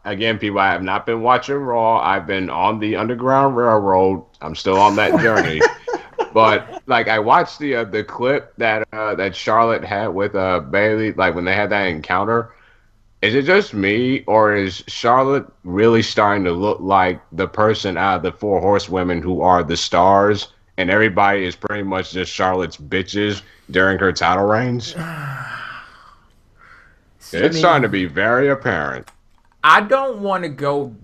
again, people, I have not been watching Raw. I've been on the Underground Railroad. I'm still on that journey. But like I watched the clip that Charlotte had with Bailey, like when they had that encounter. Is it just me, or is Charlotte really starting to look like the person out of the four horsewomen who are the stars, and everybody is pretty much just Charlotte's bitches during her title reigns? See, It's starting to be very apparent. I don't want to go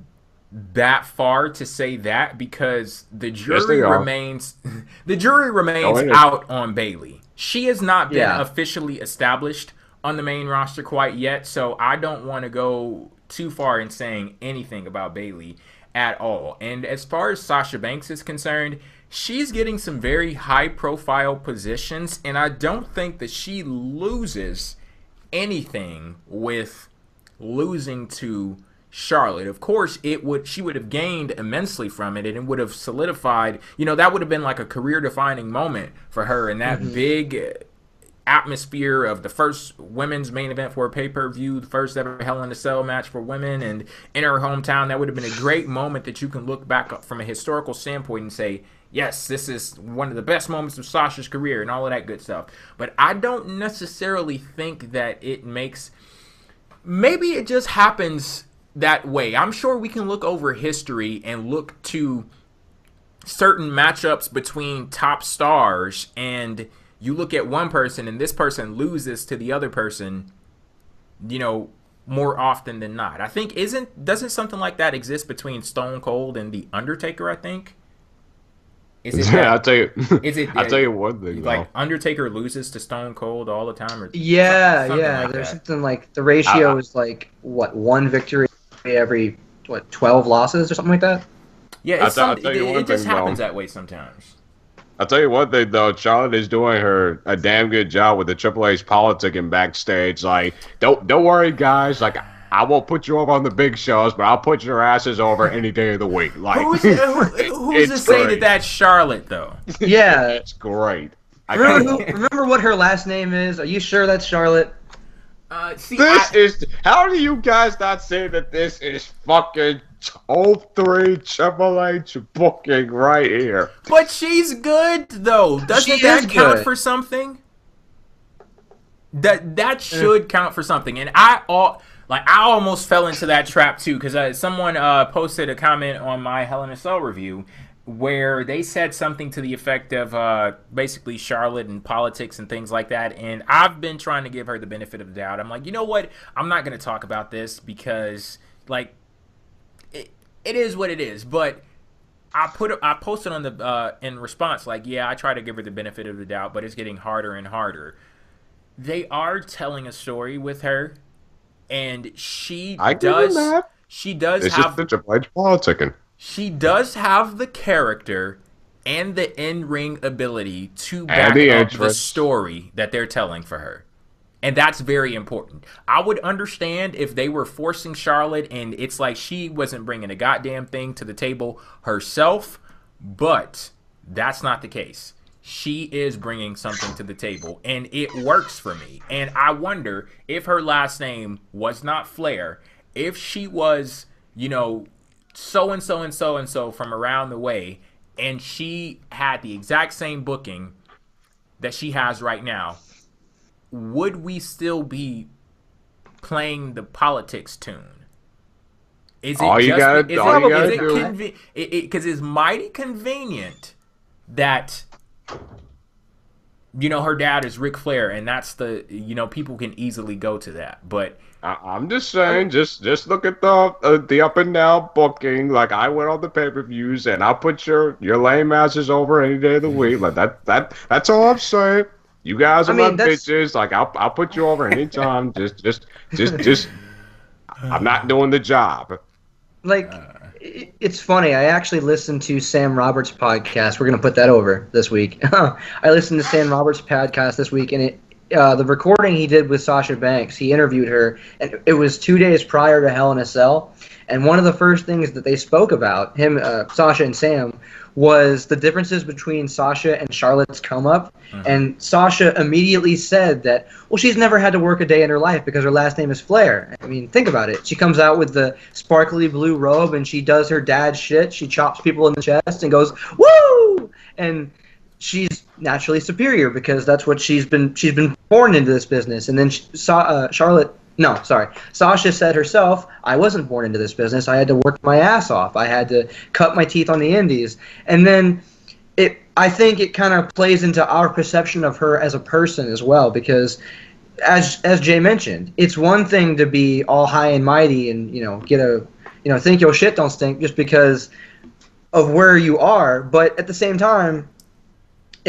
that far to say that because Yes, they are. the jury remains Going in. out on Bailey. She has not been Yeah. officially established on the main roster quite yet, so I don't want to go too far in saying anything about Bailey at all. And as far as Sasha Banks is concerned, she's getting some very high profile positions, and I don't think that she loses anything with losing to Charlotte. Of course, she would have gained immensely from it, and it would have solidified, that would have been like a career defining moment for her, and that big atmosphere of the first women's main event for a pay-per-view, the first ever Hell in a Cell match for women, and in her hometown. That would have been a great moment that you can look back up from a historical standpoint and say, yes, this is one of the best moments of Sasha's career and all of that good stuff. But I don't necessarily think that it makes... Maybe it just happens that way. I'm sure we can look over history and look to certain matchups between top stars, and you look at one person and this person loses to the other person, more often than not. I think doesn't something like that exist between Stone Cold and the Undertaker, I think? Is it Yeah, I'll tell you. is it I'll tell you one thing, like Undertaker loses to Stone Cold all the time, or Yeah, something yeah. like There's that? something like the ratio is like what, one victory every 12 losses or something like that. Yeah, I'll tell you one it just thing, though. happens that way sometimes. I'll tell you one thing though, Charlotte is doing a damn good job with the Triple H's politicking backstage. Like, don't worry, guys. Like, I won't put you over on the big shows, but I'll put your asses over any day of the week. Like, Who's it's to say that great. that's Charlotte though? Yeah. It's great. Remember what her last name is? Are you sure that's Charlotte? How do you guys not say that this is fucking top 3 Triple H booking right here? But she's good though. Doesn't She that is count good. for something? That should count for something. And I almost fell into that trap too, because someone posted a comment on my Hell in a Cell review where they said something to the effect of basically Charlotte and politics and things like that. And I've been trying to give her the benefit of the doubt. I'm like, you know what? I'm not going to talk about this because like it is what it is. But I posted on the in response like, yeah, I try to give her the benefit of the doubt, but it's getting harder and harder. They are telling a story with her, and I give them that. she does It's have just the Triple H politicking. she does have the character and the in-ring ability to And back the up the interest. story that they're telling for her. And that's very important. I would understand if they were forcing Charlotte and it's like she wasn't bringing a goddamn thing to the table herself, but that's not the case. She is bringing something to the table, and it works for me. And I wonder if her last name was not Flair, if she was, so-and-so and so-and-so from around the way, and she had the exact same booking that she has right now, would we still be playing the politics tune? Is it All you gotta do, do. because it's mighty convenient that her dad is Ric Flair, and that's the people can easily go to that. But I'm just saying, just look at the up and down booking. Like, I went on the pay-per-views, and I'll put your lame asses over any day of the week. Like that's all I'm saying. You guys are my bitches. Like, I'll put you over anytime. just I'm not doing the job. Like, it's funny. I actually listened to Sam Roberts' podcast. We're gonna put that over this week. I listened to Sam Roberts' podcast this week, and the recording he did with Sasha Banks, he interviewed her, and it was 2 days prior to Hell in a Cell. And one of the first things that they spoke about, Sasha and Sam, was the differences between Sasha and Charlotte's come-up. And Sasha immediately said that, well, she's never had to work a day in her life because her last name is Flair. I mean, think about it. She comes out with the sparkly blue robe, and she does her dad's shit. She chops people in the chest and goes, woo! And she's naturally superior because that's what she's been born into this business. And then Sasha said herself, I wasn't born into this business. I had to work my ass off. I had to cut my teeth on the indies. And then I think it kind of plays into our perception of her as a person as well, because as Jay mentioned, it's one thing to be all high and mighty and, think your shit don't stink just because of where you are, but at the same time,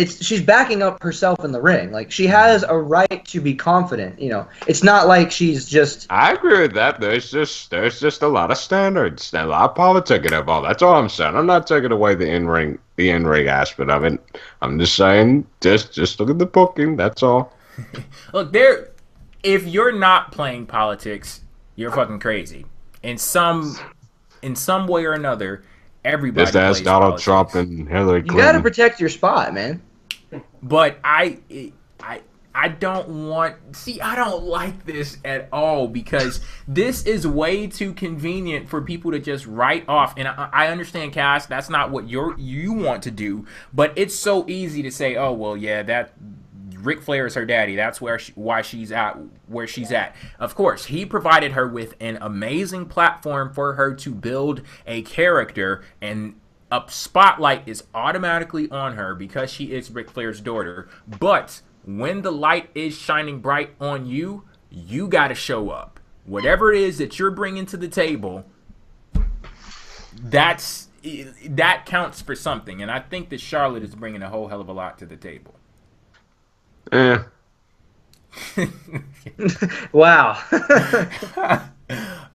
she's backing up herself in the ring. Like, she has a right to be confident. It's not like she's just. I agree with that. There's just a lot of standards, a lot of politicking involved. That's all I'm saying. I'm not taking away the in ring aspect of it. I'm just saying, just look at the booking. That's all. Look, if you're not playing politics, you're fucking crazy. In some way or another, everybody. Just ask Donald Trump and Hillary Clinton. You got to protect your spot, man. But I don't I don't like this at all, because this is way too convenient for people to just write off. And I understand, Cass, that's not what you want to do, but it's so easy to say, oh, well, yeah, that Ric Flair is her daddy. That's why she's at where she's at. Of course, he provided her with an amazing platform for her to build a character, and a spotlight is automatically on her because she is Ric Flair's daughter. But when the light is shining bright on you, you got to show up. Whatever it is that you're bringing to the table, that counts for something. And I think that Charlotte is bringing a whole hell of a lot to the table. Wow.